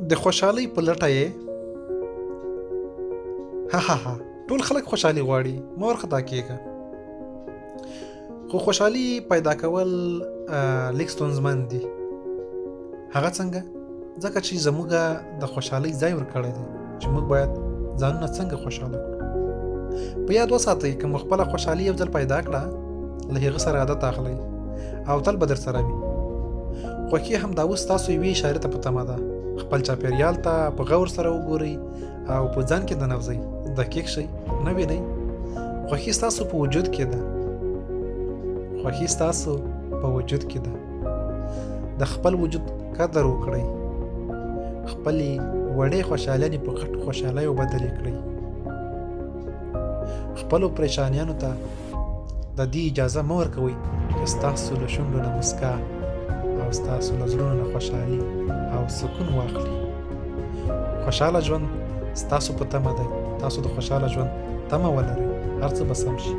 د خوشالۍ په لټه یې؟ ها ټول خلک خوشالي غواړي، مه ورخطا کېږه. خو خوشالي پیدا کول لږ ستونزمن دي. هغه څنګه؟ ځکه چې زموږ د خوشالۍ ځای ورکړی دی چې موږ باید ځانونه څنګه خوشاله کړو. په یاد وساتئ که مو خپله خوشالي یو ځل پیدا کړه، له هغه سره عادت اخلئ او تل به در سره وي. خوښي هم دا اوس تاسو یوې اشارې ته په تمه ده. خپل چاپېریال ته په غور سره وګورئ او په ځان کې دننوځئ. دقیق شئ، نه وینئ. خوښي ستاسو په وجود کې ده. خوښي ستاسو په وجود کې ده. د خپل وجود قدر وکړئ. خپلې وړې خوشحالۍ په غټو خوشحالیو بدلې کړئ. خپلو پریشانیانو ته د دې اجازه مه ورکوئ چې ستاسو له شونډو نه مسکا او ستاسو له زړونو نه خوشحالي او سکون واخلي. خوشحاله ژوند ستاسو په تمه دی. تاسو د خوشحاله ژوند تمه ولرئ، هر څه به سم شي.